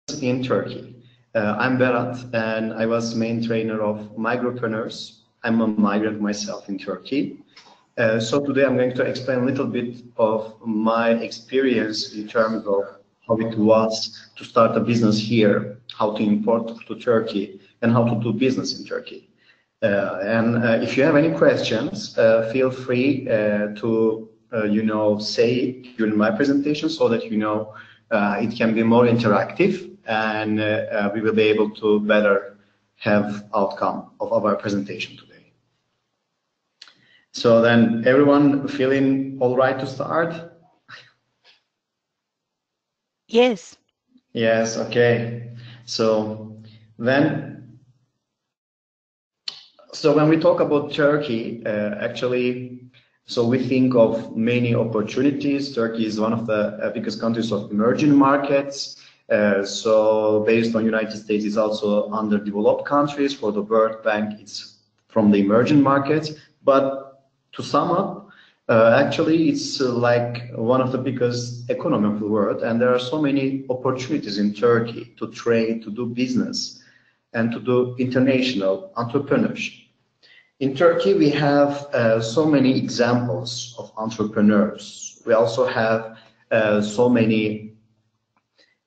in Turkey. I'm Berat, and I was main trainer of Migropreneurs. I'm a migrant myself in Turkey. So today I'm going to explain a little bit of my experience in terms of how it was to start a business here, how to import to Turkey, and how to do business in Turkey. If you have any questions, feel free to say during my presentation so that it can be more interactive, and we will be able to better have outcome of our presentation today. So then, everyone feeling all right to start? Yes. Yes, okay. So when we talk about Turkey, so we think of many opportunities. Turkey is one of the biggest countries of emerging markets. So based on United States, it's also underdeveloped countries. For the World Bank, it's from the emerging markets. But to sum up, actually, it's like one of the biggest economy of the world, and there are so many opportunities in Turkey to trade, to do business, and to do international entrepreneurship. In Turkey, we have so many examples of entrepreneurs. We also have so many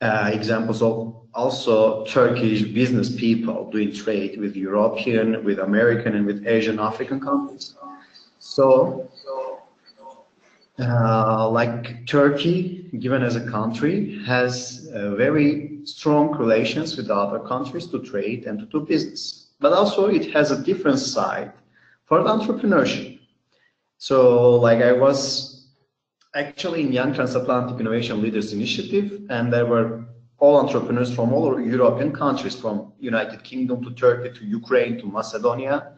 examples of also Turkish business people doing trade with European, with American, and with Asian, African countries. So, like Turkey, given as a country, has very strong relations with other countries to trade and to do business. But also it has a different side for the entrepreneurship. So like I was actually in Young Transatlantic Innovation Leaders Initiative, and there were all entrepreneurs from all European countries, from United Kingdom to Turkey to Ukraine to Macedonia.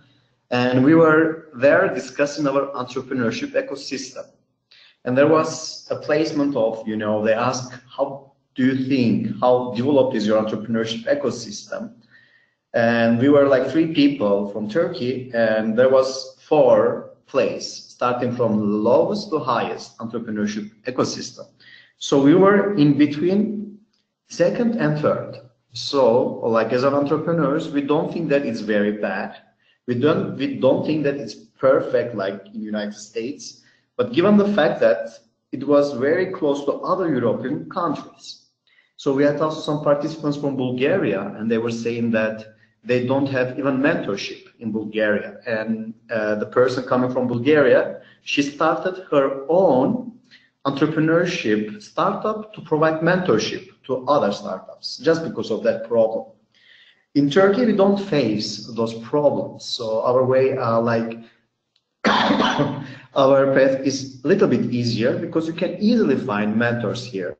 And we were there discussing our entrepreneurship ecosystem. And there was a placement of, they asked, how do you think, how developed is your entrepreneurship ecosystem? And we were like 3 people from Turkey, and there was 4 places, starting from lowest to highest entrepreneurship ecosystem. So we were in between 2nd and 3rd. So like as an entrepreneurs, we don't think that it's very bad. We don't think that it's perfect like in the United States, but given the fact that it was very close to other European countries. So we had also some participants from Bulgaria, and they were saying that they don't have even mentorship in Bulgaria. And the person coming from Bulgaria, she started her own entrepreneurship startup to provide mentorship to other startups just because of that problem. In Turkey, we don't face those problems. So our way, our path is a little bit easier because you can easily find mentors here,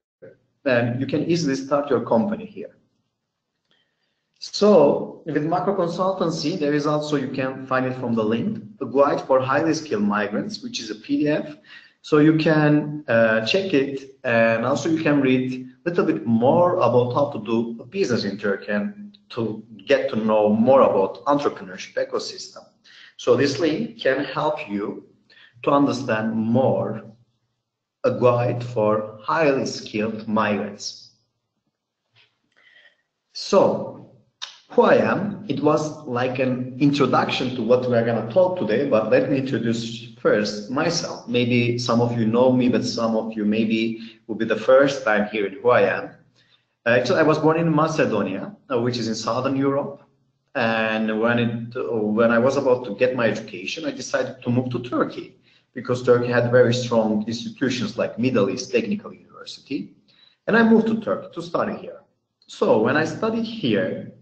and you can easily start your company here. So with macro consultancy, there is also, you can find it from the link, a guide for highly skilled migrants, which is a PDF. So you can check it, and also you can read a little bit more about how to do a business in Turkey and to get to know more about entrepreneurship ecosystem. So this link can help you to understand more a guide for highly skilled migrants. So who I am, it was like an introduction to what we're going to talk today, but let me introduce first myself. Maybe some of you know me, but some of you maybe will be the first time hearing who I am. Actually, I was born in Macedonia, which is in Southern Europe. And when I was about to get my education, I decided to move to Turkey because Turkey had very strong institutions like Middle East Technical University. And I moved to Turkey to study here. So when I studied here,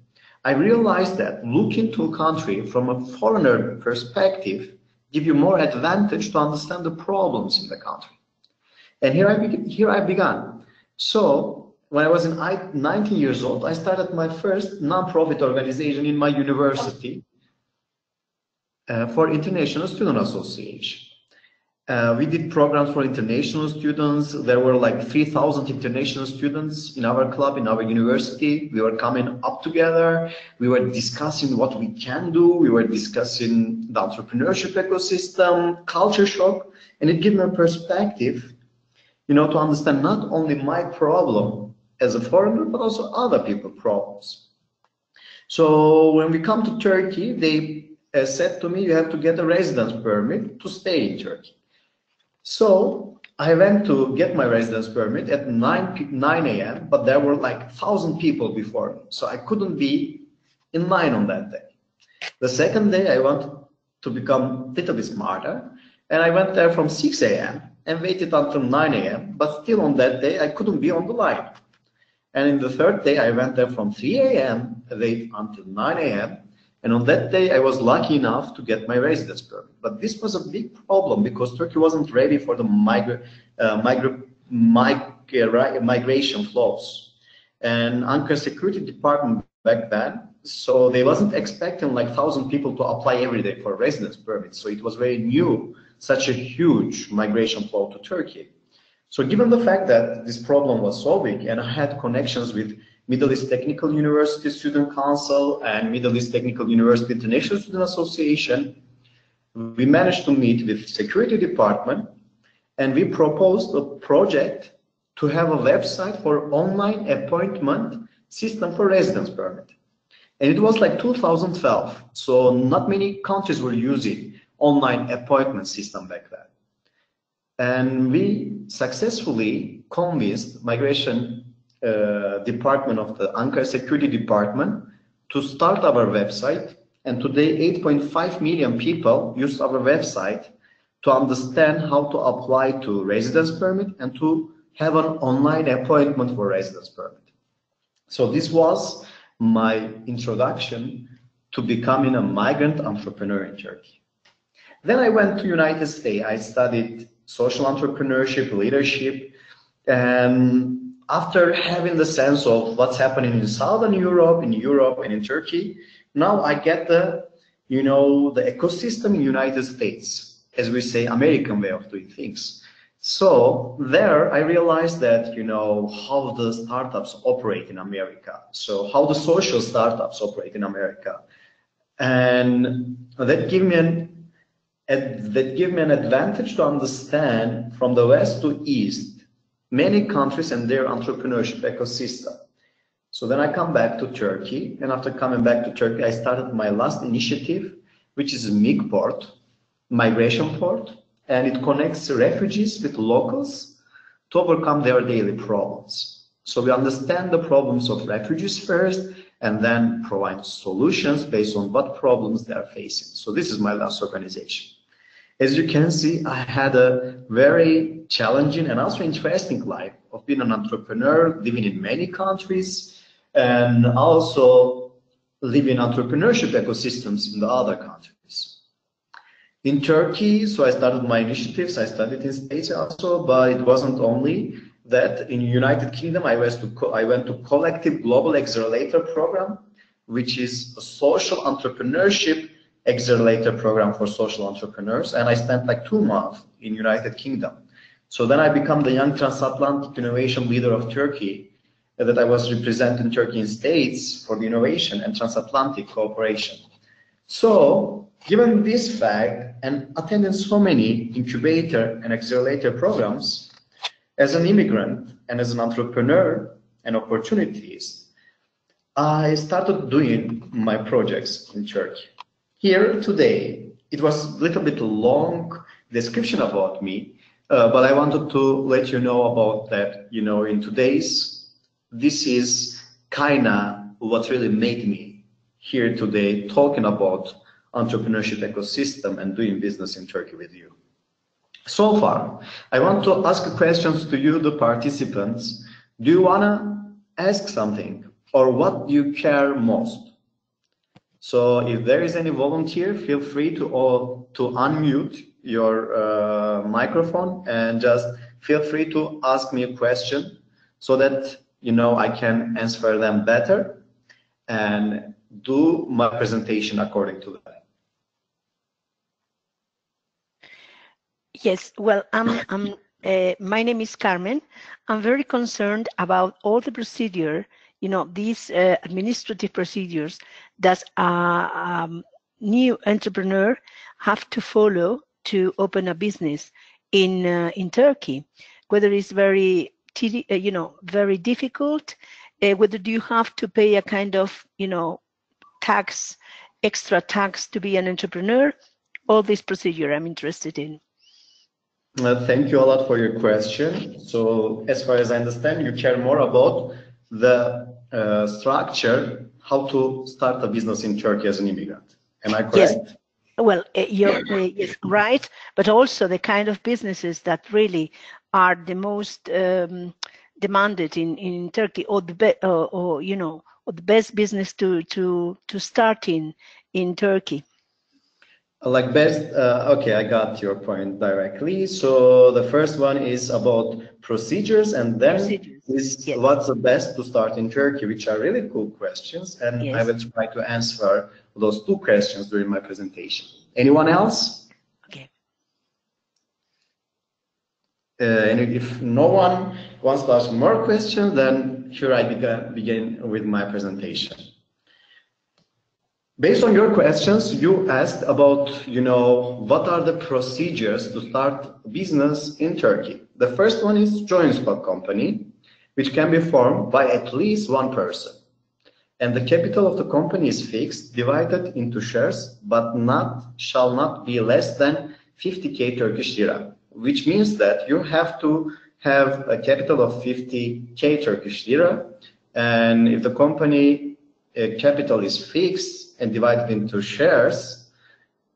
I realized that looking to a country from a foreigner perspective give you more advantage to understand the problems in the country. And here I began. So when I was 19 years old, I started my first non-profit organization in my university for International Student Association. We did programs for international students. There were like 3,000 international students in our club, in our university. We were coming up together. We were discussing what we can do. We were discussing the entrepreneurship ecosystem, culture shock, and it gave me a perspective, to understand not only my problem as a foreigner, but also other people problems. So when we come to Turkey, they said to me, you have to get a residence permit to stay in Turkey. So I went to get my residence permit at 9 a.m., but there were like 1,000 people before me. So I couldn't be in line on that day. The second day, I wanted to become a little bit smarter, and I went there from 6 a.m. and waited until 9 a.m., but still on that day, I couldn't be on the line. And in the third day, I went there from 3 a.m., wait until 9 a.m., and on that day, I was lucky enough to get my residence permit. But this was a big problem because Turkey wasn't ready for the migration flows. And Ankara Security Department back then, so they wasn't expecting like 1,000 people to apply every day for a residence permit. So it was very new, such a huge migration flow to Turkey. So given the fact that this problem was so big, and I had connections with Middle East Technical University Student Council and Middle East Technical University International Student Association, we managed to meet with Security Department, and we proposed a project to have a website for online appointment system for residence permit. And it was like 2012, so not many countries were using online appointment system back then. And we successfully convinced migration department of the Ankara Security Department to start our website. And today, 8.5 million people use our website to understand how to apply to residence permit and to have an online appointment for residence permit. So this was my introduction to becoming a migrant entrepreneur in Turkey. Then I went to United States. I studied social entrepreneurship, leadership, and after having the sense of what's happening in Southern Europe, and in Turkey, now I get the, the ecosystem in United States, as we say, American way of doing things. So there I realized that, how the startups operate in America. So how the social startups operate in America. And that gave me an advantage to understand from the west to east many countries and their entrepreneurship ecosystem. So then I come back to Turkey, and after coming back to Turkey, I started my last initiative, which is Migport, migration port, and it connects refugees with locals to overcome their daily problems. So we understand the problems of refugees first, and then provide solutions based on what problems they are facing. So this is my last organization. As you can see, I had a very challenging and also interesting life of being an entrepreneur, living in many countries, and also living entrepreneurship ecosystems in the other countries. In Turkey, so I started my initiatives. I studied in States also, but it wasn't only that. In United Kingdom, I went to Collective Global Accelerator Program, which is a social entrepreneurship accelerator program for social entrepreneurs, and I spent like 2 months in United Kingdom. So then I become the Young Transatlantic Innovation Leader of Turkey, that I was representing Turkey in States for the innovation and transatlantic cooperation. So given this fact and attending so many incubator and accelerator programs, as an immigrant and as an entrepreneur and opportunities, I started doing my projects in Turkey. Here today, it was a little bit long description about me, but I wanted to let you know about that, in today's, this is kinda what really made me here today talking about entrepreneurship ecosystem and doing business in Turkey with you. So far, I want to ask questions to you, the participants. Do you wanna ask something, or what do you care most? So if there is any volunteer, feel free to unmute your microphone and just feel free to ask me a question so that I can answer them better and do my presentation according to that. Yes, well, my name is Carmen. I'm very concerned about all the procedure, these administrative procedures that a new entrepreneur have to follow to open a business in Turkey. Whether it's very very difficult? Whether do you have to pay a kind of, tax, extra tax to be an entrepreneur? All this procedure I'm interested in. Thank you a lot for your question. So, as far as I understand, you care more about the structure, how to start a business in Turkey as an immigrant. Am I correct? Yes. Well, you're yes, right, but also the kind of businesses that really are the most demanded in Turkey, or the best business to start in Turkey. Like best, okay, I got your point directly. So the first one is about procedures, and then is Yes. what's the best to start in Turkey, which are really cool questions, and Yes. I will try to answer those two questions during my presentation. Anyone else? Okay. And if no one wants to ask more questions, then here I begin with my presentation. Based on your questions, you asked about, what are the procedures to start business in Turkey? The first one is joint stock company, which can be formed by at least one person. And the capital of the company is fixed, divided into shares, but shall not be less than 50k Turkish lira, which means that you have to have a capital of 50k Turkish lira. And if the company capital is fixed and divided into shares,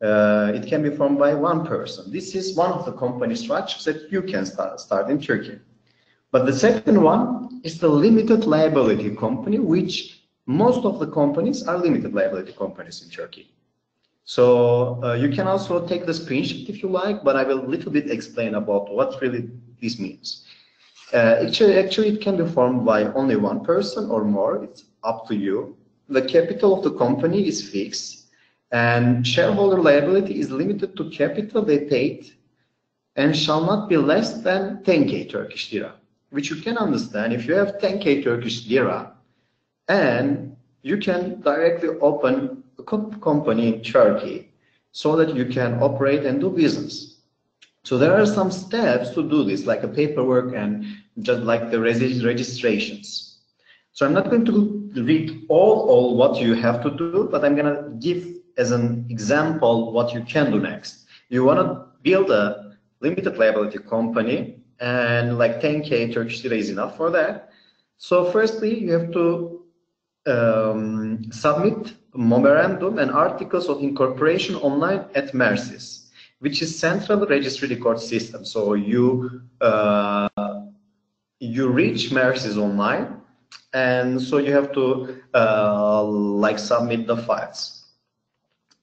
it can be formed by one person. This is one of the company structures that you can start in Turkey. But the second one is the limited liability company, which most of the companies are limited liability companies in Turkey. So you can also take the screenshot if you like, but I will a little bit explain about what really this means. Actually, it can be formed by only one person or more. It's up to you. The capital of the company is fixed, and shareholder liability is limited to capital they paid and shall not be less than 10k Turkish lira, which you can understand. If you have 10k Turkish lira, and you can directly open a company in Turkey so that you can operate and do business. So there are some steps to do this, like a paperwork and just like the registrations. So I'm not going to read all what you have to do, but I'm going to give as an example what you can do next. You want to build a limited liability company, and like 10k Turkish lira is enough for that. So firstly, you have to submit memorandum and articles of incorporation online at MERSIS, which is Central Registry Record System. So you reach MERSIS online, and so you have to submit the files.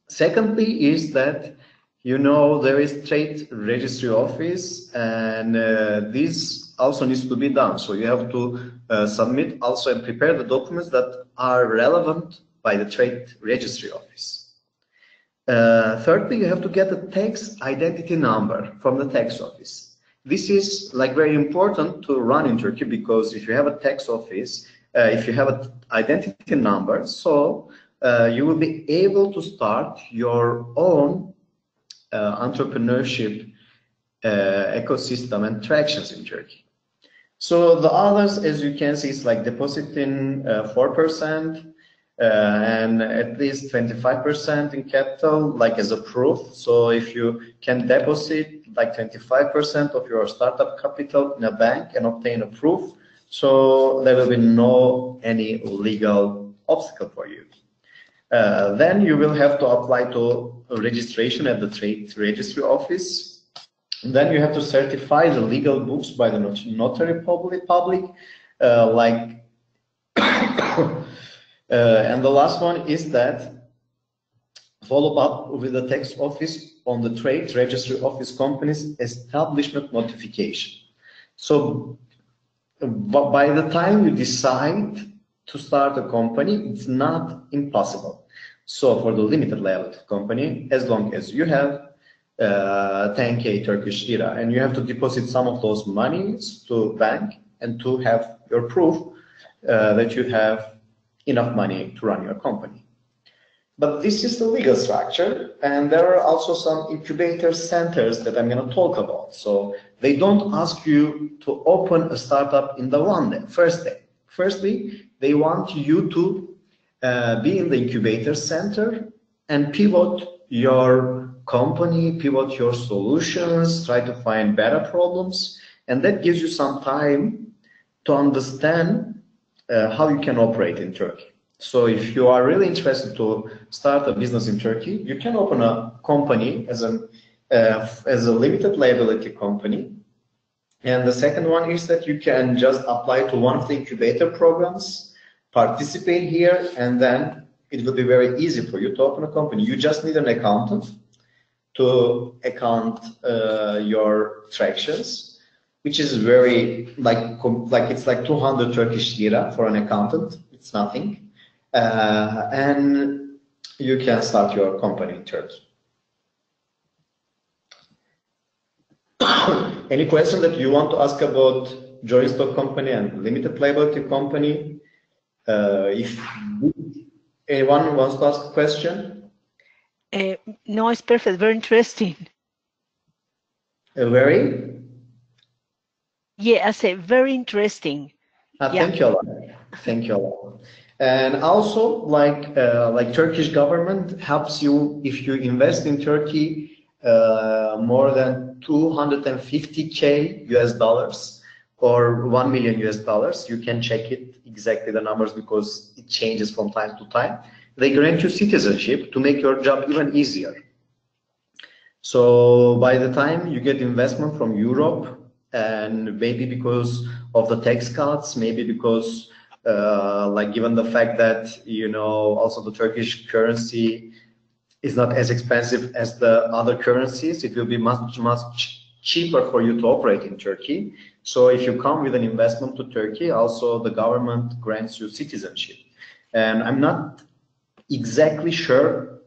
Secondly is that there is trade registry office, and this also needs to be done. So you have to submit also and prepare the documents that are relevant by the trade registry office. Thirdly, you have to get a tax identity number from the tax office. This is very important to run in Turkey, because if you have a tax office, if you have an identity number, so you will be able to start your own entrepreneurship ecosystem and tractions in Turkey. So the others, as you can see, is like depositing 4% and at least 25% in capital, as a proof. So if you can deposit 25% of your startup capital in a bank and obtain a proof, so there will be any legal obstacle for you. Then you will have to apply to registration at the trade registry office. Then you have to certify the legal books by the notary public, and the last one is that follow up with the tax office on the trade registry office company's establishment notification. So by the time you decide to start a company, it's not impossible. So for the limited liability company, as long as you have 10k Turkish lira and you have to deposit some of those monies to bank and to have your proof that you have enough money to run your company. But this is the legal structure, and there are also some incubator centers that I'm going to talk about. So they don't ask you to open a startup in the one day, first day. Firstly, they want you to be in the incubator center and pivot your company, pivot your solutions, try to find better problems, and that gives you some time to understand how you can operate in Turkey. So if you are really interested to start a business in Turkey, you can open a company as a limited liability company. And the second one is that you can just apply to one of the incubator programs, participate here, and then it will be very easy for you to open a company. You just need an accountant to account your transactions, which is very it's like 200 Turkish lira for an accountant. It's nothing. And you can start your company in Turkey. Any question that you want to ask about joint stock company and limited liability company? If anyone wants to ask a question? No, it's perfect. Very interesting. Very? Yeah, I say very interesting. Thank you a lot. Thank you a lot. And also, like Turkish government helps you if you invest in Turkey more than 250K US dollars or 1 million US dollars. You can check it exactly the numbers because it changes from time to time. They grant you citizenship to make your job even easier. So by the time you get investment from Europe, and maybe because of the tax cuts, maybe because given the fact that also the Turkish currency is not as expensive as the other currencies, it will be much cheaper for you to operate in Turkey. So if you come with an investment to Turkey, also the government grants you citizenship. And I'm not exactly sure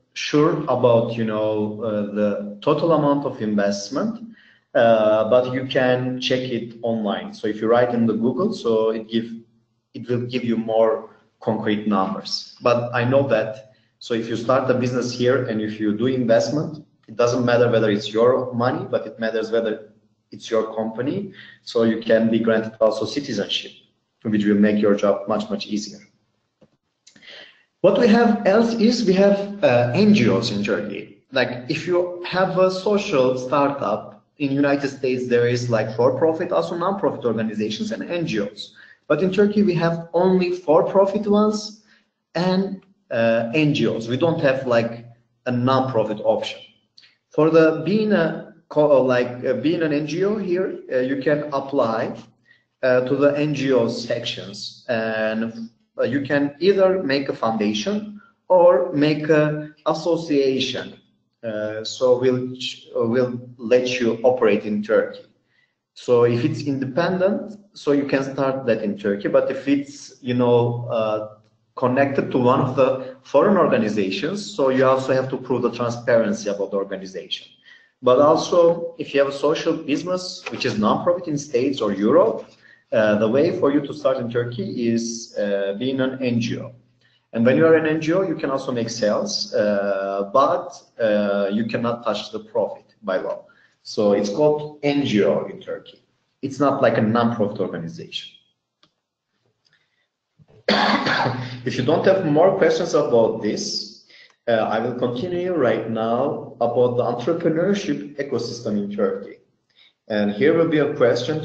about the total amount of investment, but you can check it online. So if you write in the Google, so it will give you more concrete numbers. But I know that. So if you start a business here and if you do investment, it doesn't matter whether it's your money, but it matters whether it's your company. So you can be granted also citizenship, which will make your job much easier. What we have else is we have NGOs in Turkey. Like if you have a social startup in United States, there is like for-profit, also non-profit organizations and NGOs. But in Turkey, we have only for-profit ones and NGOs. We don't have like a non-profit option. For being an NGO here, you can apply to the NGO sections, and you can either make a foundation or make an association. So we'll let you operate in Turkey. So if it's independent, so you can start that in Turkey. But if it's connected to one of the foreign organizations, so you also have to prove the transparency about the organization. But also, if you have a social business which is non-profit in States or Europe, the way for you to start in Turkey is being an NGO. And when you are an NGO, you can also make sales, but you cannot touch the profit by law. So it's called NGO in Turkey. It's not like a non-profit organization. If you don't have more questions about this, I will continue right now about the entrepreneurship ecosystem in Turkey. And here will be a question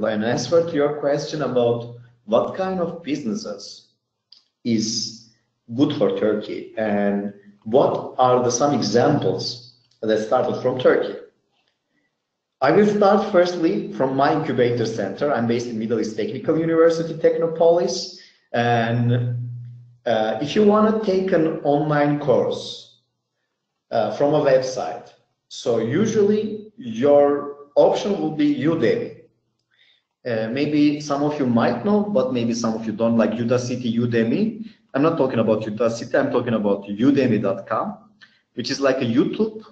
an answer to your question about what kind of businesses is good for Turkey and what are some examples that started from Turkey. I will start firstly from my incubator center. I'm based in Middle East Technical University, Technopolis. And if you want to take an online course from a website, so usually your option will be Udemy. Maybe some of you might know, but maybe some of you don't, like Udacity, Udemy. I'm not talking about Udacity, I'm talking about udemy.com, which is like a YouTube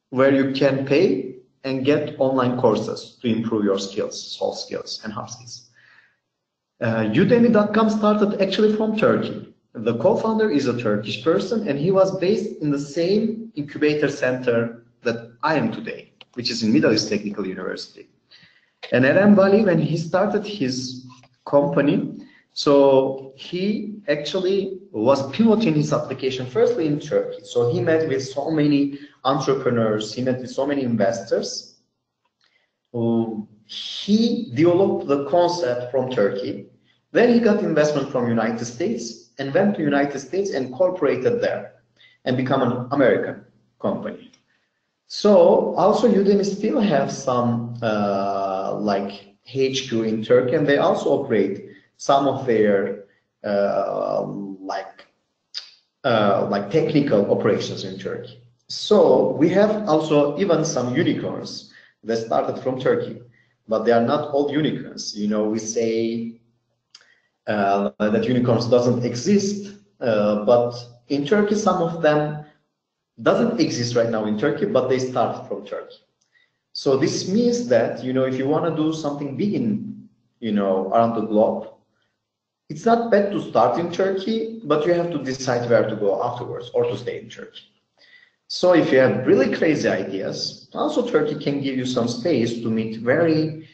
where you can pay and get online courses to improve your skills, soft skills and hard skills. Udemy.com started actually from Turkey. The co-founder is a Turkish person, and he was based in the same incubator center that I am today, which is in Middle East Technical University. And Eren Bali, when he started his company, so he actually was pivoting his application firstly in Turkey. So he met with so many entrepreneurs, he met with so many investors. He developed the concept from Turkey. Then he got investment from United States and went to United States and incorporated there and become an American company. So also Udemy still have some like HQ in Turkey, and they also operate some of their like technical operations in Turkey. So we have also even some unicorns that started from Turkey, but they are not all unicorns. You know, we say that unicorns doesn't exist, but in Turkey some of them doesn't exist right now in Turkey, but they started from Turkey. So this means that, you know, if you want to do something big in, you know, around the globe, it's not bad to start in Turkey, but you have to decide where to go afterwards or to stay in Turkey. So if you have really crazy ideas, also Turkey can give you some space to meet very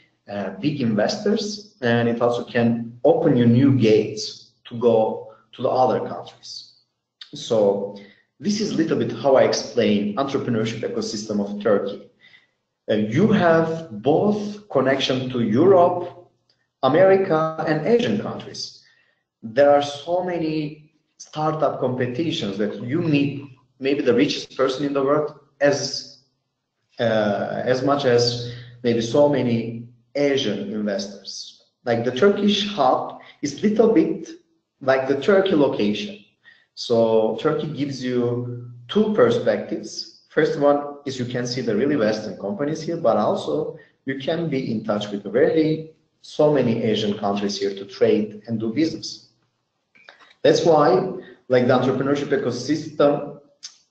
big investors, and it also can open you new gates to go to the other countries. So this is a little bit how I explain entrepreneurship ecosystem of Turkey. You have both connection to Europe, America, and Asian countries. There are so many startup competitions that you meet maybe the richest person in the world as much as maybe so many Asian investors. Like the Turkish hub is little bit like the Turkey location. So Turkey gives you two perspectives. First one is you can see the really Western companies here, but also you can be in touch with so many Asian countries here to trade and do business. That's why, like the entrepreneurship ecosystem,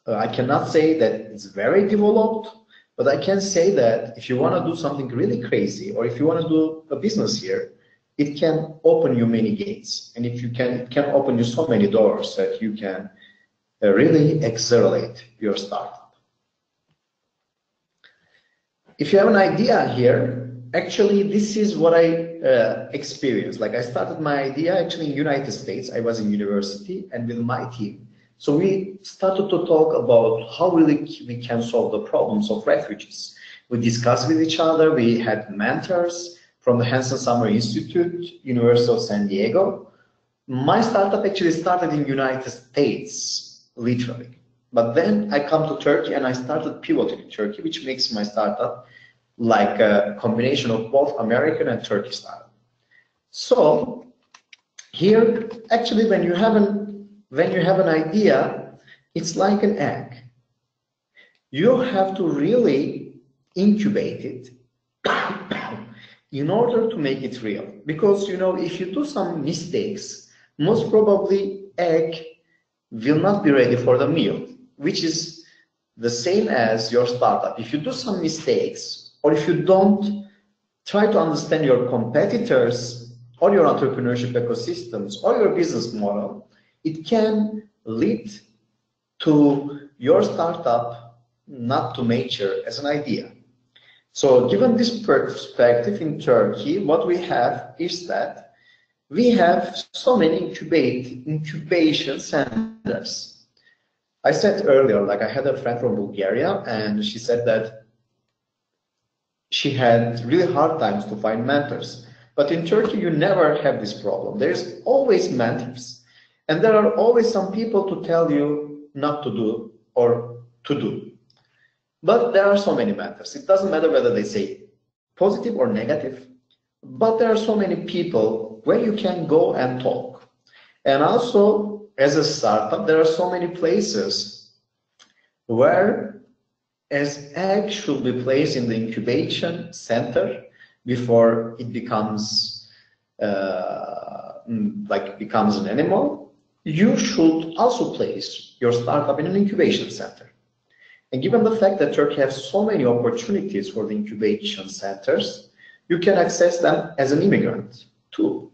I cannot say that it's very developed, but I can say that if you want to do something really crazy, or if you want to do a business here, it can open you many gates, and it can open you so many doors that you can really accelerate your startup. If you have an idea here, actually this is what I experienced. Like I started my idea actually in United States. I was in university and with my team. So we started to talk about how really we can solve the problems of refugees. We discussed with each other. We had mentors from the Hanson Summer Institute, University of San Diego. My startup actually started in United States, literally. But then I come to Turkey and I started pivoting in Turkey, which makes my startup like a combination of both American and Turkish startup. So here, actually, when you have an idea, it's like an egg. You have to really incubate it in order to make it real. Because, you know, if you do some mistakes, most probably egg will not be ready for the meal, which is the same as your startup. If you do some mistakes, or if you don't try to understand your competitors or your entrepreneurship ecosystems or your business model, it can lead to your startup not to mature as an idea. So given this perspective in Turkey, what we have is that we have so many incubation centers. I said earlier, like I had a friend from Bulgaria, and she said that she had really hard times to find mentors. But in Turkey, you never have this problem. There's always mentors. And there are always some people to tell you not to do or to do. But there are so many mentors. It doesn't matter whether they say positive or negative, but there are so many people where you can go and talk. And also, as a startup, there are so many places where as egg should be placed in the incubation center before it becomes becomes an animal. You should also place your startup in an incubation center. And given the fact that Turkey has so many opportunities for the incubation centers, you can access them as an immigrant too.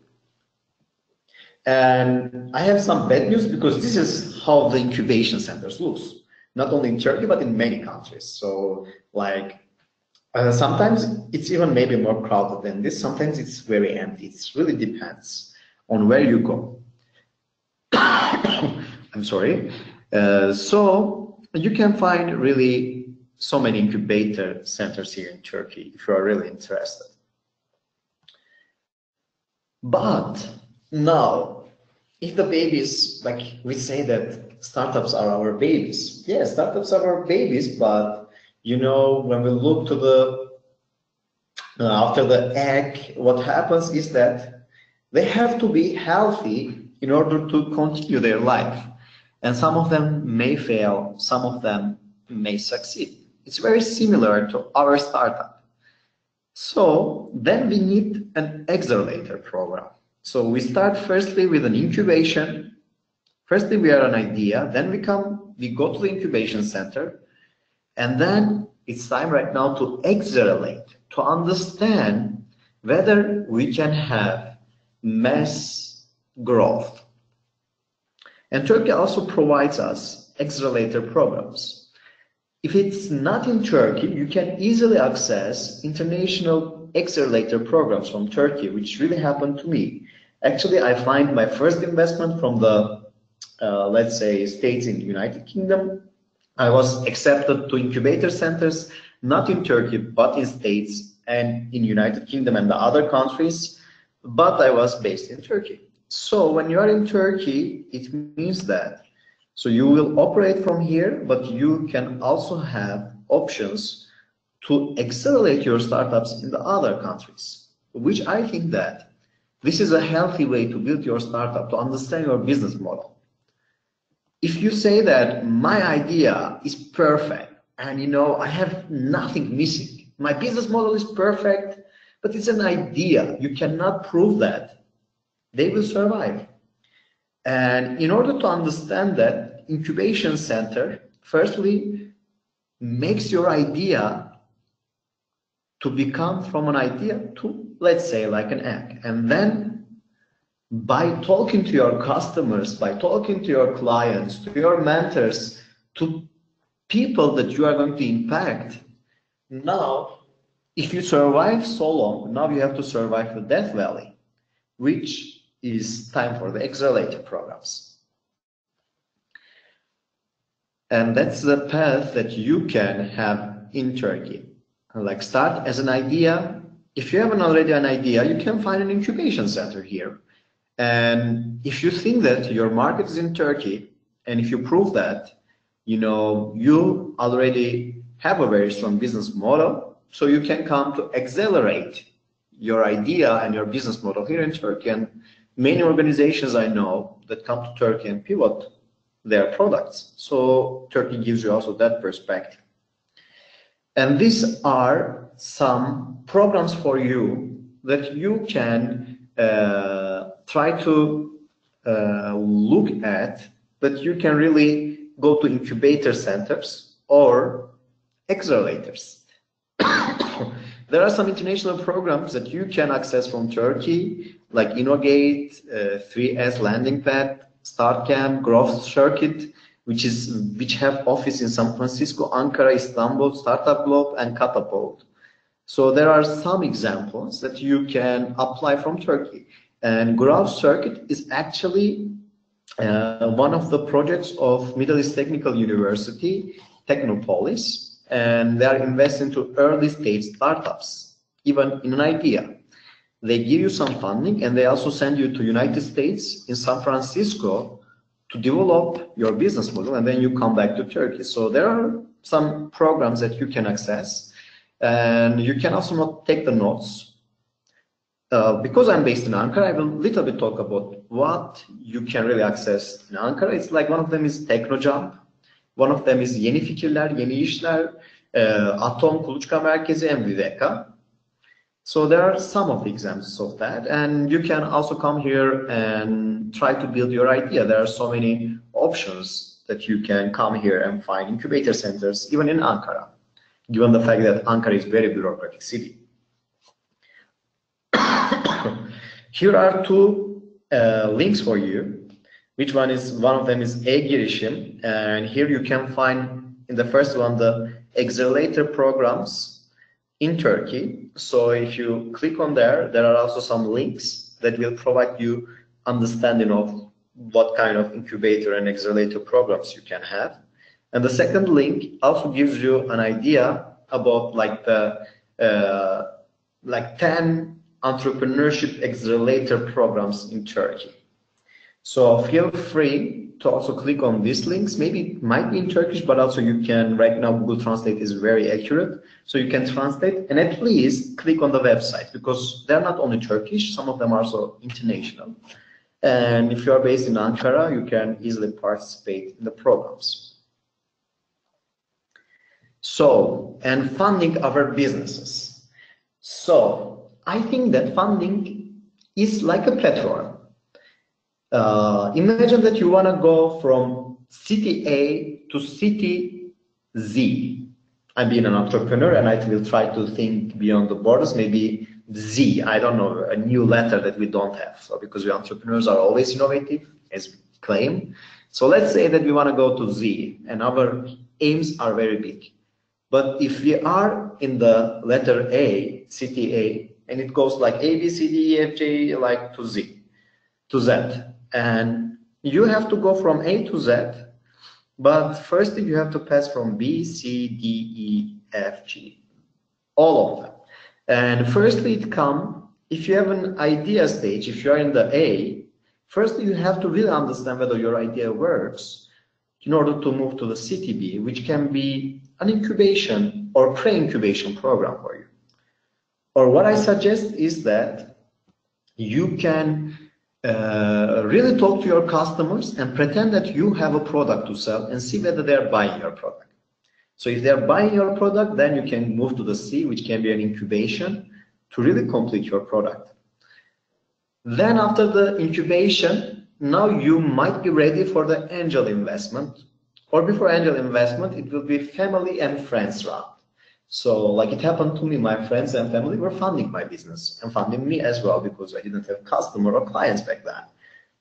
And I have some bad news, because this is how the incubation centers look, not only in Turkey, but in many countries. So like Sometimes it's even maybe more crowded than this. Sometimes it's very empty. It really depends on where you go. I'm sorry. So you can find really so many incubator centers here in Turkey if you are really interested. But now, if the babies, like we say that startups are our babies. Yeah, startups are our babies, but you know, when we look to the after the egg, what happens is that they have to be healthy in order to continue their life. And some of them may fail, some of them may succeed. It's very similar to our startup. So then we need an accelerator program. So we start firstly with an incubation. Firstly, we are an idea, then we go to the incubation center, and then it's time right now to accelerate, to understand whether we can have mass growth. And Turkey also provides us accelerator programs. If it's not in Turkey, you can easily access international accelerator programs from Turkey, which really happened to me. Actually, I find my first investment from the, let's say, States in the United Kingdom. I was accepted to incubator centers, not in Turkey, but in States and in United Kingdom and the other countries, but I was based in Turkey. So when you are in Turkey, it means that, so you will operate from here, but you can also have options to accelerate your startups in the other countries, which I think that this is a healthy way to build your startup, to understand your business model. If you say that my idea is perfect and you know I have nothing missing, my business model is perfect, but it's an idea, you cannot prove that, they will survive. And in order to understand that, incubation center firstly makes your idea to become from an idea to, let's say, like an egg. And then by talking to your customers, by talking to your clients, to your mentors, to people that you are going to impact, now, if you survive so long, now you have to survive the Death Valley, which is time for the accelerator programs. And that's the path that you can have in Turkey. Like start as an idea. If you have already an idea, you can find an incubation center here. And if you think that your market is in Turkey, and if you prove that, you know, you already have a very strong business model, so you can come to accelerate your idea and your business model here in Turkey. And many organizations I know that come to Turkey and pivot their products. So Turkey gives you also that perspective. And these are some programs for you that you can try to look at, that you can really go to incubator centers or accelerators. There are some international programs that you can access from Turkey, like Innogate, 3S Landing Pad, StartCamp, Growth Circuit, which have office in San Francisco, Ankara, Istanbul, Startup Globe, and Catapult. So there are some examples that you can apply from Turkey. And Growth Circuit is actually one of the projects of Middle East Technical University, Technopolis, and they are investing into early stage startups, even in an idea. They give you some funding and they also send you to United States in San Francisco to develop your business model, and then you come back to Turkey. So there are some programs that you can access, and you can also not take the notes. Because I'm based in Ankara, I will little bit talk about what you can really access in Ankara. It's like one of them is Teknojump, one of them is Yeni Fikirler, Yeni İşler, Atom, Kuluçka Merkezi, and Viveka. So there are some of the examples of that, and you can also come here and try to build your idea. There are so many options that you can come here and find incubator centers, even in Ankara, given the fact that Ankara is a very bureaucratic city. Here are two links for you. One of them is e-girişim, and here you can find in the first one the accelerator programs in Turkey. So if you click on there, there are also some links that will provide you understanding of what kind of incubator and accelerator programs you can have. And the second link also gives you an idea about like the 10 entrepreneurship accelerator programs in Turkey. So feel free to also click on these links. Maybe it might be in Turkish, but also you can, right now Google Translate is very accurate. So you can translate and at least click on the website, because they're not only Turkish, some of them are also international. And if you are based in Ankara, you can easily participate in the programs. So, and funding our businesses. So I think that funding is like a petrol. Imagine that you want to go from city A to city Z. I'm being an entrepreneur and I will try to think beyond the borders, maybe Z, I don't know, a new letter that we don't have. So because we entrepreneurs are always innovative, as we claim. So let's say that we want to go to Z and our aims are very big. But if we are in the letter A, city A, and it goes like A, B, C, D, E, F, G, like to Z, and you have to go from A to Z, but first you have to pass from B, C, D, E, F, G, all of them. And firstly it comes, if you have an idea stage, if you are in the A, firstly you have to really understand whether your idea works in order to move to the city B, which can be an incubation or pre-incubation program for you. Or what I suggest is that you can really talk to your customers and pretend that you have a product to sell and see whether they're buying your product. So if they're buying your product, then you can move to the C, which can be an incubation to really complete your product. Then after the incubation, now you might be ready for the angel investment, or before angel investment, it will be family and friends round. So like it happened to me, my friends and family were funding my business and funding me as well, because I didn't have customer or clients back then.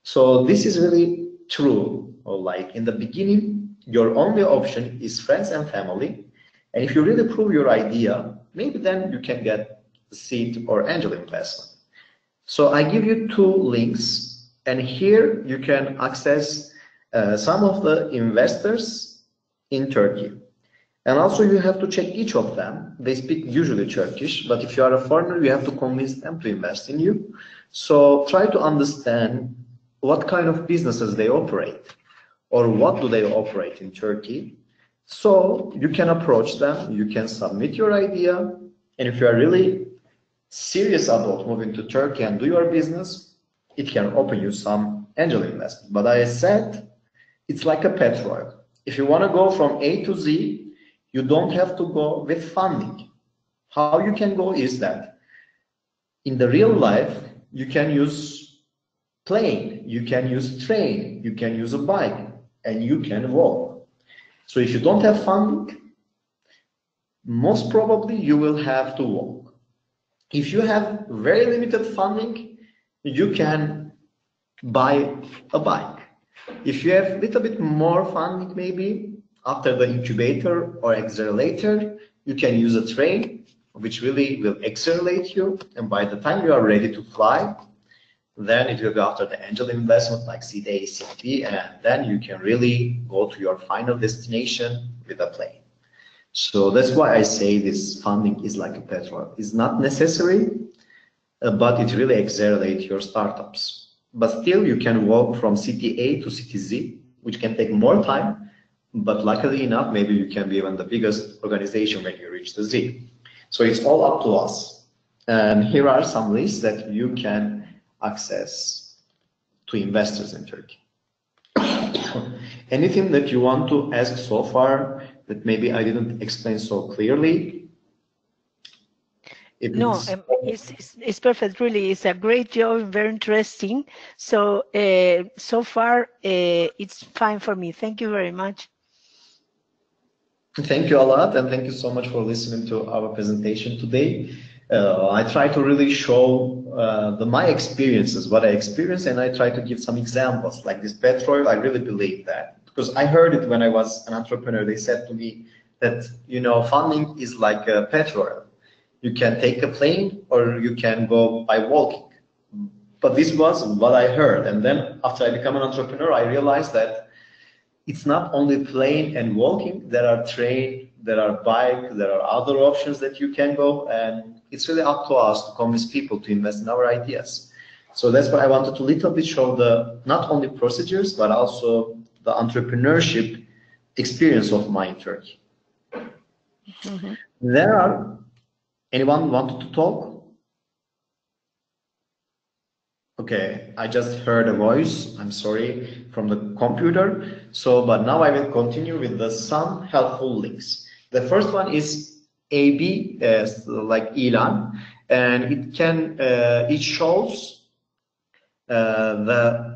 So this is really true. Or like in the beginning, your only option is friends and family. And if you really prove your idea, maybe then you can get the seed or angel investment. So I give you two links, and here you can access some of the investors in Turkey. And also you have to check each of them. They speak usually Turkish, but if you are a foreigner, you have to convince them to invest in you. So try to understand what kind of businesses they operate, or what do they operate in Turkey. So you can approach them, you can submit your idea, and if you are really serious about moving to Turkey and do your business, it can open you some angel investment. But I said, it's like a petrol. If you want to go from A to Z, you don't have to go with funding. How you can go is that in the real life, you can use plane, you can use train, you can use a bike, and you can walk. So if you don't have funding, most probably you will have to walk. If you have very limited funding, you can buy a bike. If you have a little bit more funding, maybe after the incubator or accelerator, you can use a train, which really will accelerate you. And by the time you are ready to fly, then it will be after the angel investment like seed A, seed B, and then you can really go to your final destination with a plane. So that's why I say this funding is like a petrol. It's not necessary, but it really accelerates your startups. But still, you can walk from city A to city Z, which can take more time. But luckily enough, maybe you can be even the biggest organization when you reach the Z. So it's all up to us. And here are some lists that you can access to investors in Turkey. Anything that you want to ask so far that maybe I didn't explain so clearly? No, it's perfect. Really, it's a great job, very interesting. So so far, it's fine for me. Thank you very much. Thank you a lot, and thank you so much for listening to our presentation today. I try to really show my experiences, what I experienced, and I try to give some examples like this petrol. I really believe that, because I heard it when I was an entrepreneur. They said to me that, you know, funding is like a petrol. You can take a plane or you can go by walking. But this was what I heard. And then after I became an entrepreneur, I realized that it's not only plane and walking. There are train, there are bike, there are other options that you can go. And it's really up to us to convince people to invest in our ideas. So that's why I wanted to little bit show the not only procedures, but also the entrepreneurship experience of mine in Turkey. Anyone wanted to talk? Okay, I just heard a voice, I'm sorry, from the computer. So, but now I will continue with some helpful links. The first one is AB, like Ilan, and it shows the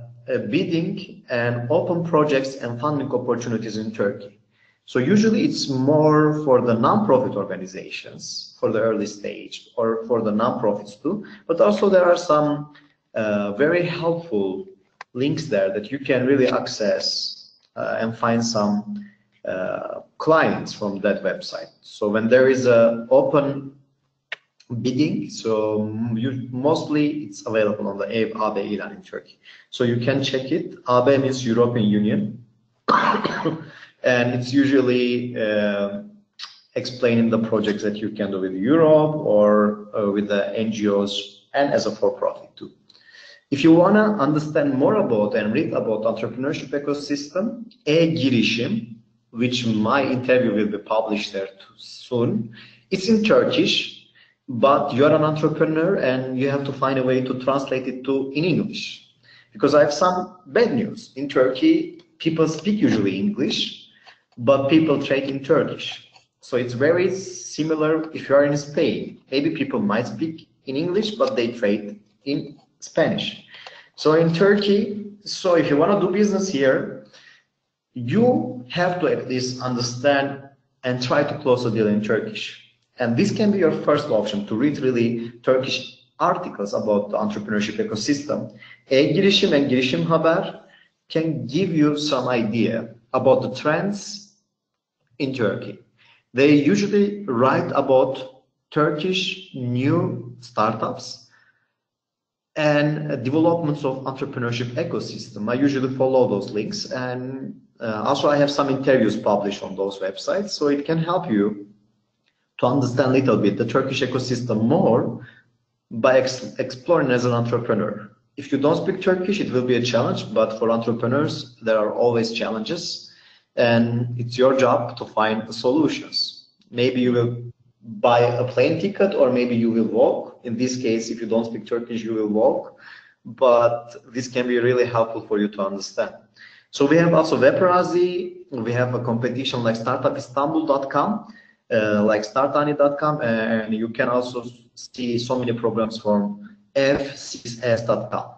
bidding and open projects and funding opportunities in Turkey. So usually it's more for the non-profit organizations for the early stage or for the non-profits too, but also there are some very helpful links there that you can really access and find some clients from that website. So when there is a open bidding, so mostly it's available on the AB Ilan in Turkey. So you can check it. AB means European Union. And it's usually explaining the projects that you can do with Europe or with the NGOs and as a for-profit too. If you want to understand more about and read about entrepreneurship ecosystem, e-Girişim, which my interview will be published there soon, it's in Turkish, but you're an entrepreneur and you have to find a way to translate it in English. Because I have some bad news. In Turkey, people speak usually English, but people trade in Turkish. So it's very similar if you are in Spain. Maybe people might speak in English, but they trade in Spanish. So in Turkey, so if you want to do business here, you have to at least understand and try to close a deal in Turkish. And this can be your first option, to read really Turkish articles about the entrepreneurship ecosystem. E-Girişim and Girişim Haber can give you some idea about the trends in Turkey. They usually write about Turkish new startups and developments of entrepreneurship ecosystem. I usually follow those links, and also I have some interviews published on those websites, so it can help you to understand a little bit the Turkish ecosystem more by exploring as an entrepreneur. If you don't speak Turkish, it will be a challenge, but for entrepreneurs, there are always challenges, and it's your job to find solutions. Maybe you will buy a plane ticket, or maybe you will walk. In this case, if you don't speak Turkish, you will walk, but this can be really helpful for you to understand. So we have also Webrazzi, we have a competition like startupistanbul.com, like startani.com, and you can also see so many programs from f6s.com.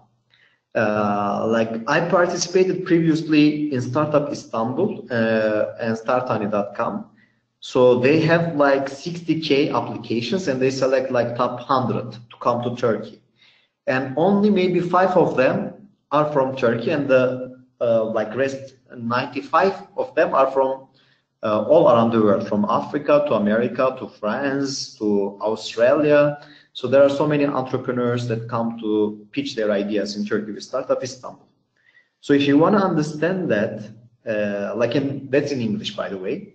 Like I participated previously in Startup Istanbul and startani.com. So they have like 60K applications and they select like top 100 to come to Turkey. And only maybe 5 of them are from Turkey, and the like rest 95 of them are from all around the world, from Africa to America to France to Australia. So there are so many entrepreneurs that come to pitch their ideas in Turkey with Startup Istanbul. So if you want to understand that, that's in English, by the way,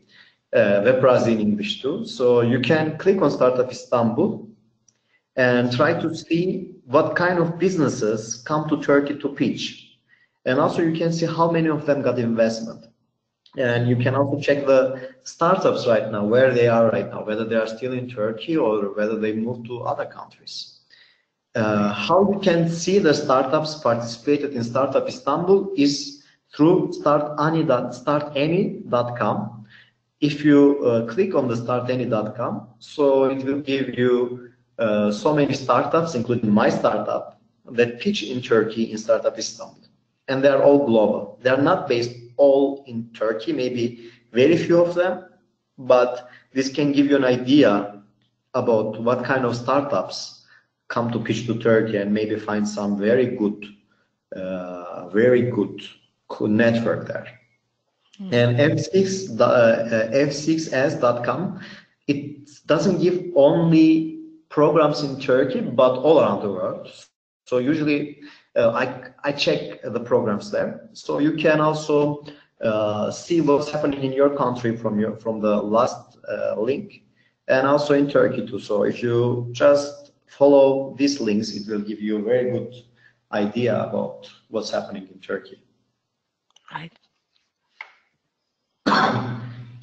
Webrazzi in English too. So you can click on Startup Istanbul and try to see what kind of businesses come to Turkey to pitch. And also you can see how many of them got investment. And you can also check the startups right now, where they are right now, whether they are still in Turkey or whether they moved to other countries. How you can see the startups participated in Startup Istanbul is through startani.com. If you click on the startani.com, so it will give you so many startups, including my startup, that pitch in Turkey in Startup Istanbul. And they're all global. They're not based all in Turkey, maybe very few of them, but this can give you an idea about what kind of startups come to pitch to Turkey, and maybe find some very good network there. And f6s.com, it doesn't give only programs in Turkey, but all around the world. So usually I check the programs there. So you can also see what's happening in your country from the last link, and also in Turkey too. So if you just follow these links, it will give you a very good idea about what's happening in Turkey. Right.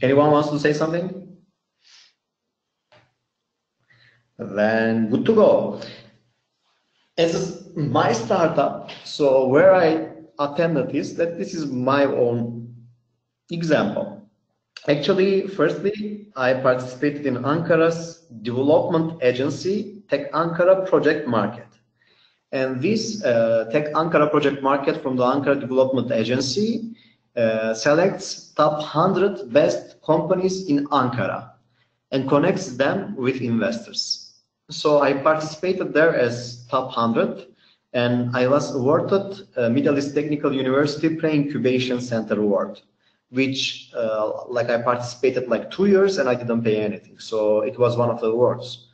Anyone wants to say something? Then good to go. As my startup, so where I attended this is my own example. Actually, firstly, I participated in Ankara's development agency, Tech Ankara Project Market. And this Tech Ankara Project Market from the Ankara Development Agency selects top 100 best companies in Ankara and connects them with investors. So I participated there as top 100, and I was awarded Middle East Technical University Pre-Incubation Center Award, which like I participated like 2 years and I didn't pay anything. So it was one of the awards.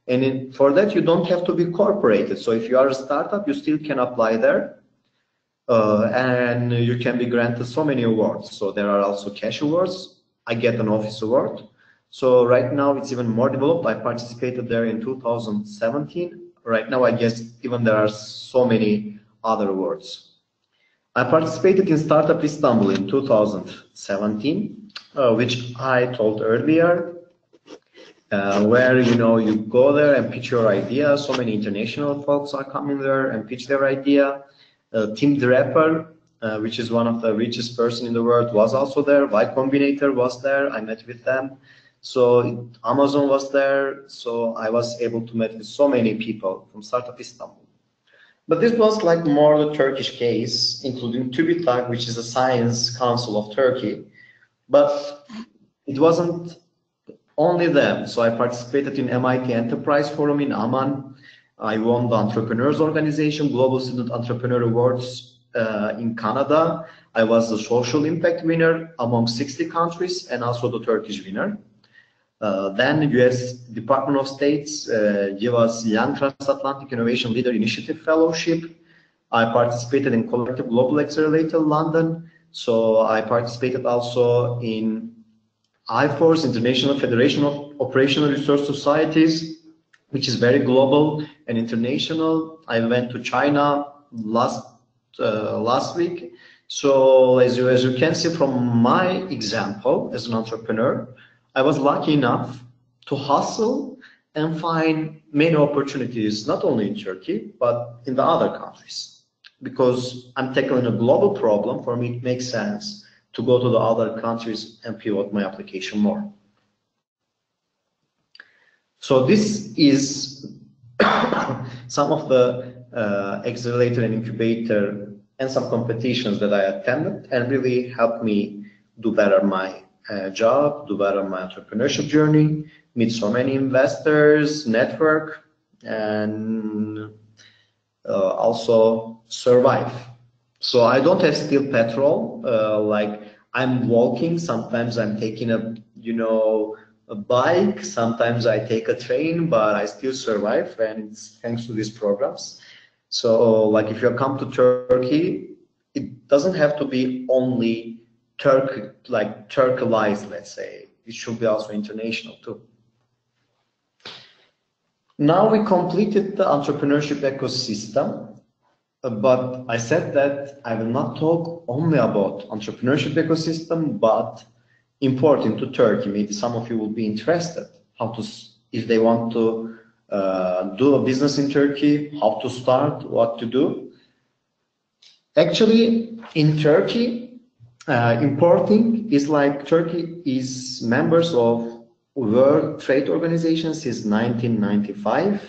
And for that, you don't have to be corporated. So if you are a startup, you still can apply there. And you can be granted so many awards. So there are also cash awards. I get an office award. So right now it's even more developed. I participated there in 2017. Right now, I guess even there are so many other awards. I participated in Startup Istanbul in 2017, which I told earlier, where you go there and pitch your idea. So many international folks are coming there and pitch their idea. Tim Draper, which is one of the richest person in the world, was also there. Y Combinator was there. I met with them. So Amazon was there. So I was able to meet with so many people from Startup Istanbul. But this was like more the Turkish case, including TÜBİTAK, which is the Science Council of Turkey. But it wasn't only them. So I participated in MIT Enterprise Forum in Amman. I won the Entrepreneurs Organization Global Student Entrepreneur Awards in Canada. I was the social impact winner among 60 countries and also the Turkish winner. Then US Department of State's gave us Young Transatlantic Innovation Leader Initiative Fellowship. I participated in Collective Global Accelerator London. So I participated also in IFORS, International Federation of Operational Resource Societies, which is very global and international. I went to China last week. So as you can see from my example as an entrepreneur, I was lucky enough to hustle and find many opportunities, not only in Turkey, but in the other countries. Because I'm tackling a global problem, for me it makes sense to go to the other countries and pivot my application more. So this is some of the accelerator and incubator and some competitions that I attended and really helped me do better my job, do better my entrepreneurship journey, meet so many investors, network, and also survive. So I don't have still petrol, like I'm walking, sometimes I'm taking a bike, sometimes I take a train, but I still survive, and it's thanks to these programs. So like if you come to Turkey, it doesn't have to be only Turkalized, let's say. It should be also international too. Now we completed the entrepreneurship ecosystem, but I said that I will not talk only about entrepreneurship ecosystem, but important to Turkey. Maybe some of you will be interested if they want to do a business in Turkey, how to start, what to do. Actually, in Turkey, importing is like Turkey is members of World Trade Organization since 1995.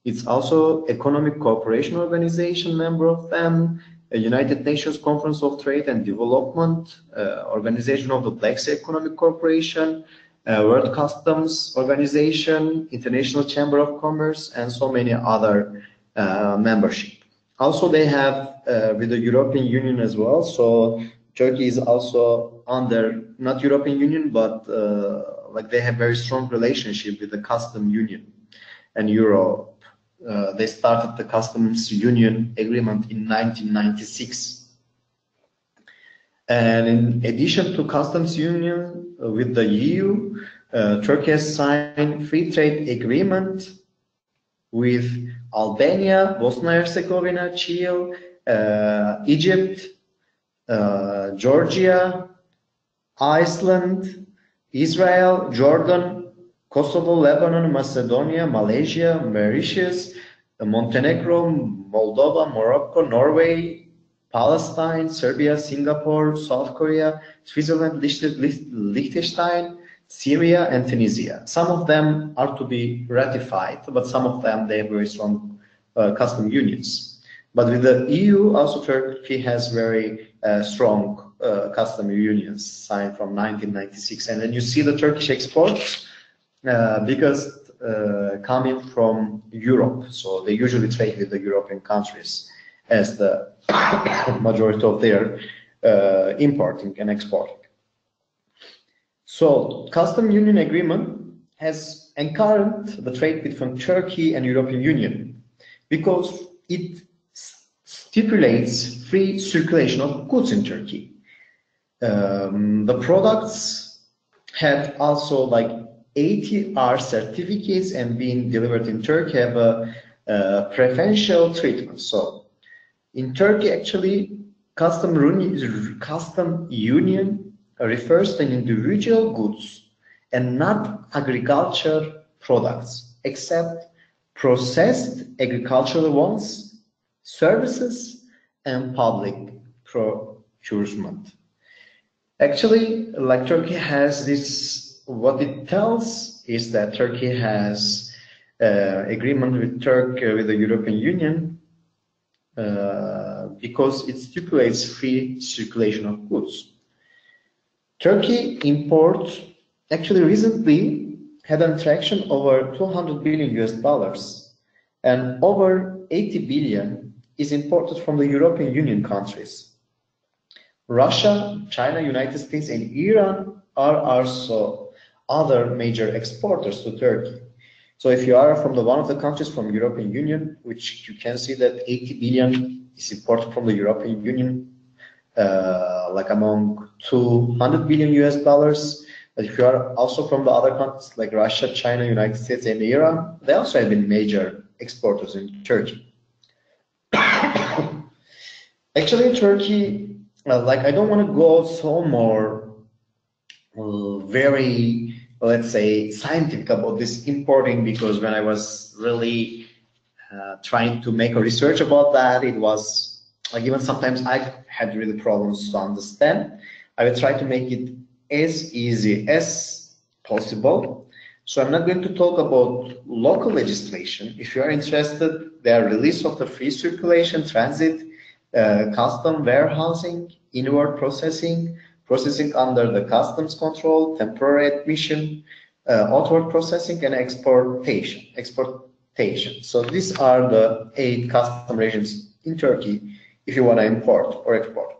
It's also Economic Cooperation Organization member of them, a United Nations Conference of Trade and Development, Organization of the Black Sea Economic Corporation, World Customs Organization, International Chamber of Commerce, and so many other membership. Also, they have with the European Union as well. So Turkey is also under not European Union, but like they have very strong relationship with the Custom Union. and Europe. They started the customs union agreement in 1996. And in addition to customs union with the EU, Turkey has signed free trade agreement with Albania, Bosnia and Herzegovina, Chile, Egypt, Georgia, Iceland, Israel, Jordan, Kosovo, Lebanon, Macedonia, Malaysia, Mauritius, Montenegro, Moldova, Morocco, Norway, Palestine, Serbia, Singapore, South Korea, Switzerland, Liechtenstein, Syria, and Tunisia. Some of them are to be ratified, but some of them they have very strong custom unions. But with the EU, also Turkey has very strong custom unions signed from 1996. And then you see the Turkish exports because coming from Europe. So they usually trade with the European countries as the majority of their importing and exporting. So custom union agreement has encouraged the trade between Turkey and European Union because it stipulates free circulation of goods in Turkey. The products had also like ATR certificates and being delivered in Turkey have a preferential treatment. So in Turkey, actually, custom union refers to individual goods and not agriculture products, except processed agricultural ones, services, and public procurement. Actually, like Turkey has this, what it tells is that Turkey has agreement with the European Union because it stipulates free circulation of goods. Turkey imports actually recently had an attraction over 200 billion US dollars, and over 80 billion is imported from the European Union countries. Russia, China, United States, and Iran are also other major exporters to Turkey. So if you are from one of the countries from European Union, which you can see that 80 billion is imported from the European Union, like among 200 billion US dollars. But if you are also from the other countries like Russia, China, United States, and Iran, they also have been major exporters in Turkey. Actually, Turkey, like I don't want to go so more very, let's say, scientific about this importing, because when I was really trying to make a research about that, it was like even sometimes I had really problems to understand. I will try to make it as easy as possible. So I'm not going to talk about local legislation. If you are interested, there are release of the free circulation, transit, custom warehousing, inward processing, processing under the customs control, temporary admission, outward processing, and exportation. So these are the 8 custom regimes in Turkey if you want to import or export.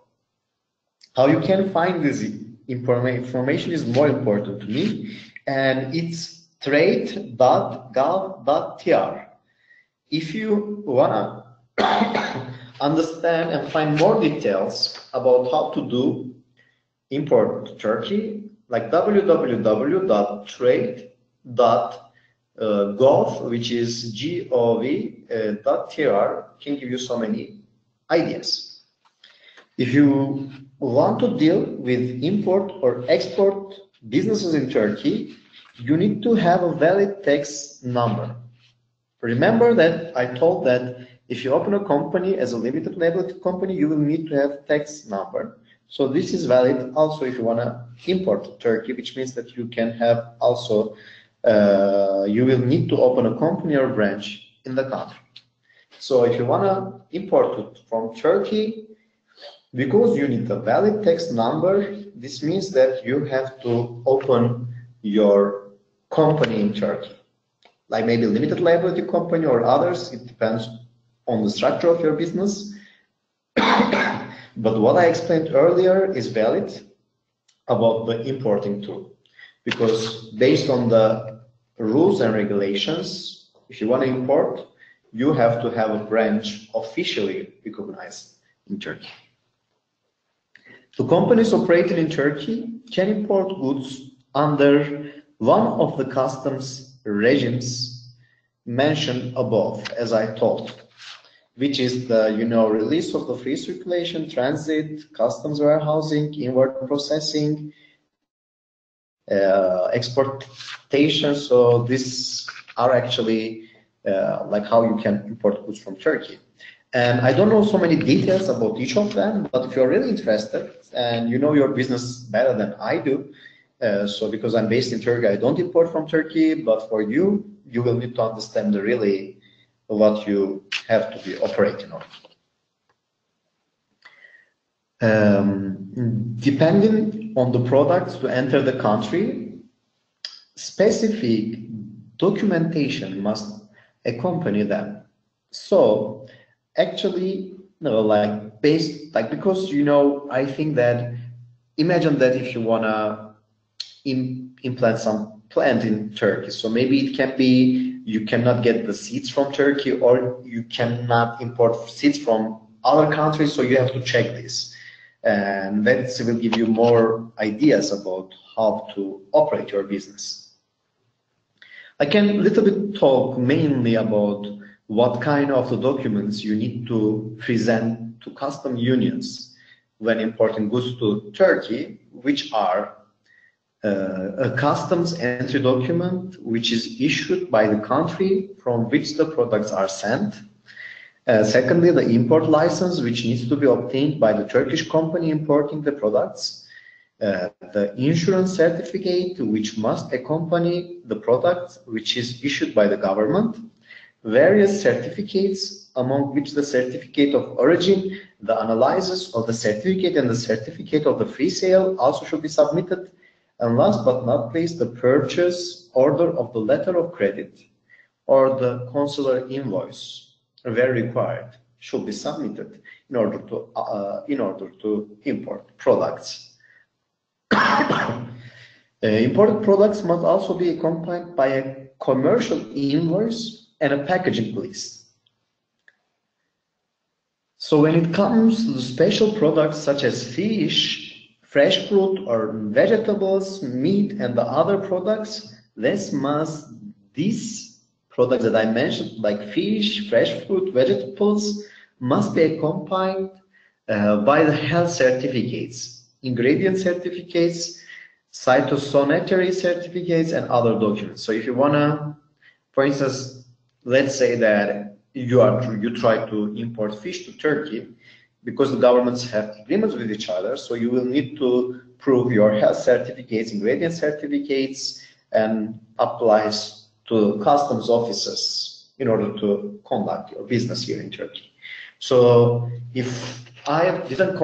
How you can find this information is more important to me, and it's trade.gov.tr. If you want to understand and find more details about how to do import to Turkey, like www.trade.gov, which is gov.tr, can give you so many ideas. If you want to deal with import or export businesses in Turkey, you need to have a valid tax number. Remember that I told that if you open a company as a limited liability company, you will need to have tax number. So this is valid also if you want to import to Turkey, which means that you can have also, you will need to open a company or branch in the country. So if you want to import it from Turkey, because you need a valid tax number, this means that you have to open your company in Turkey, like maybe limited liability company or others. It depends on the structure of your business. But what I explained earlier is valid about the importing too, because based on the rules and regulations if you want to import, you have to have a branch officially recognized in Turkey. The companies operating in Turkey can import goods under one of the customs regimes mentioned above, as I told, which is the release of the free circulation, transit, customs warehousing, inward processing, exportation. So these are actually like how you can import goods from Turkey. And I don't know so many details about each of them, but if you're really interested and you know your business better than I do, so because I'm based in Turkey, I don't import from Turkey, but for you, you will need to understand really what you have to be operating on. Depending on the products to enter the country, specific documentation must accompany them. So actually, no, like because I think that imagine that if you wanna implant some plant in Turkey, so maybe it can be you cannot get the seeds from Turkey, or you cannot import seeds from other countries, so you have to check this, and that will give you more ideas about how to operate your business. I can a little bit talk mainly about what kind of the documents you need to present to custom unions when importing goods to Turkey, which are a customs entry document which is issued by the country from which the products are sent. Secondly, the import license, which needs to be obtained by the Turkish company importing the products. The insurance certificate, which must accompany the product, which is issued by the government. Various certificates, among which the certificate of origin, the analysis of the certificate, and the certificate of the free sale also should be submitted. And last but not least, the purchase order of the letter of credit or the consular invoice, where required, should be submitted in order to import products. Imported products must also be accompanied by a commercial invoice and a packaging list. So when it comes to the special products such as fish, fresh fruit or vegetables, meat, and the other products, these products that I mentioned, like fish, fresh fruit, vegetables, must be accompanied by the health certificates, ingredient certificates, phytosanitary certificates, and other documents. So if you wanna, for instance, let's say that you try to import fish to Turkey, because the governments have agreements with each other, so you will need to prove your health certificates, ingredient certificates, and applies to customs offices in order to conduct your business here in Turkey. So if I didn't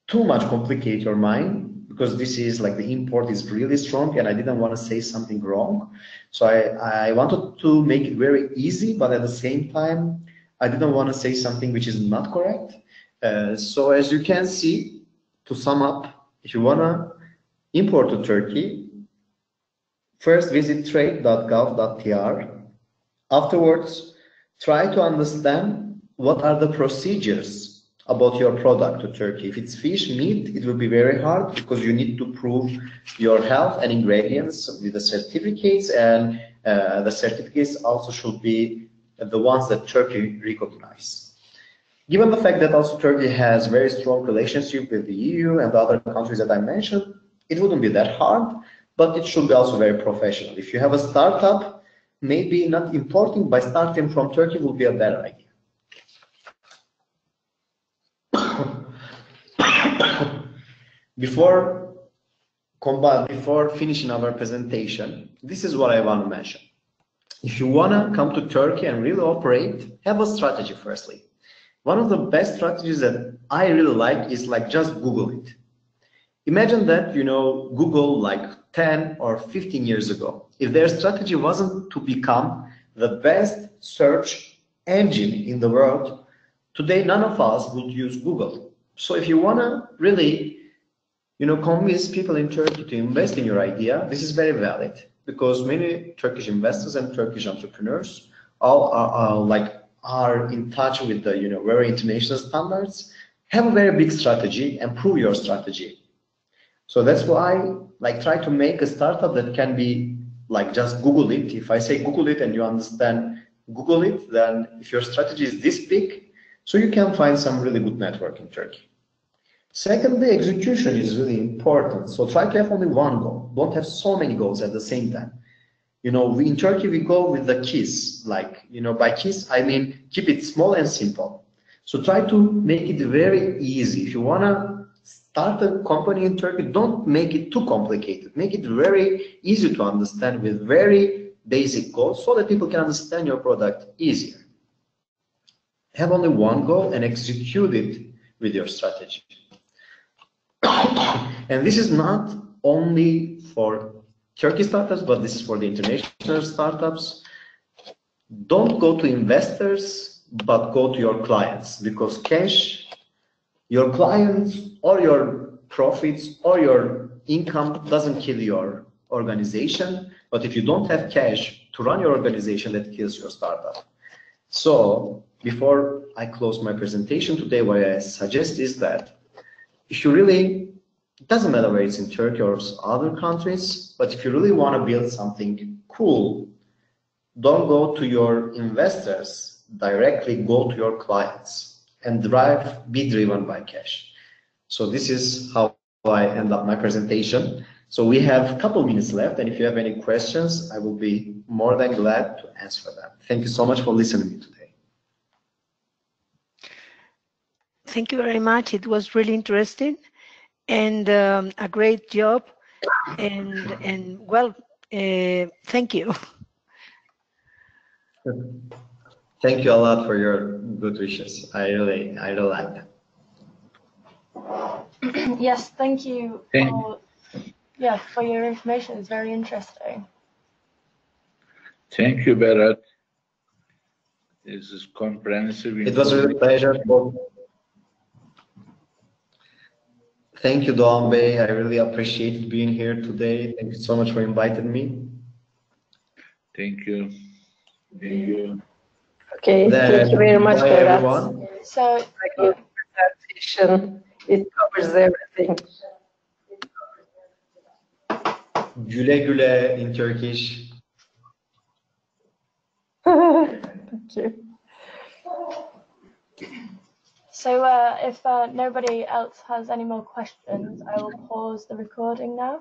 too much complicate your mind, because this is like the import is really strong and I didn't want to say something wrong. So I wanted to make it very easy, but at the same time, I didn't want to say something which is not correct. So as you can see, to sum up, if you want to import to Turkey, first visit trade.gov.tr. Afterwards, try to understand what are the procedures about your product to Turkey. If it's fish, meat, it will be very hard because you need to prove your health and ingredients with the certificates, and the certificates also should be the ones that Turkey recognizes. Given the fact that also Turkey has very strong relationship with the EU and the other countries that I mentioned, it wouldn't be that hard, but it should be also very professional. If you have a startup, maybe not importing by starting from Turkey will be a better idea. Before finishing our presentation, this is what I want to mention. If you want to come to Turkey and really operate, have a strategy firstly. One of the best strategies that I really like is like just Google it. Imagine that, Google like 10 or 15 years ago. If their strategy wasn't to become the best search engine in the world, today none of us would use Google. So if you want to really, convince people in Turkey to invest in your idea, this is very valid. because many Turkish investors and Turkish entrepreneurs all are in touch with the very international standards, have a very big strategy and prove your strategy. So that's why try to make a startup that can be just Google it. If I say Google it and you understand Google it, then if your strategy is this big, so you can find some really good network in Turkey. Secondly, execution is really important. So try to have only one goal. Don't have so many goals at the same time. In Turkey, we go with the KISS. By KISS, I mean keep it small and simple. So try to make it very easy. If you want to start a company in Turkey, don't make it too complicated. Make it very easy to understand with very basic goals so that people can understand your product easier. Have only one goal and execute it with your strategy. And this is not only for Turkey startups, but this is for the international startups. Don't go to investors, but go to your clients, because cash, your clients or your profits or your income doesn't kill your organization. But if you don't have cash to run your organization, that kills your startup. So before I close my presentation today, what I suggest is that if you really, it doesn't matter where it's in Turkey or other countries, but if you really want to build something cool, don't go to your investors directly, go to your clients and be driven by cash. So this is how I end up my presentation. So we have a couple minutes left, and if you have any questions, I will be more than glad to answer them. Thank you so much for listening to me today. Thank you very much. It was really interesting and a great job. And well, thank you. Thank you a lot for your good wishes. I really like them. Yes, thank you for your information. It's very interesting. Thank you, Berat. This is comprehensive. It was really a pleasure. Thank you, Doğan Bey. I really appreciate being here today. Thank you so much for inviting me. Thank you. Thank you. Okay, thank you very much, Berat. Everyone. So, presentation, it covers everything. Güle güle in Turkish. Thank you. So if nobody else has any more questions, I will pause the recording now.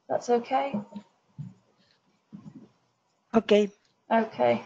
That's okay? Okay. Okay.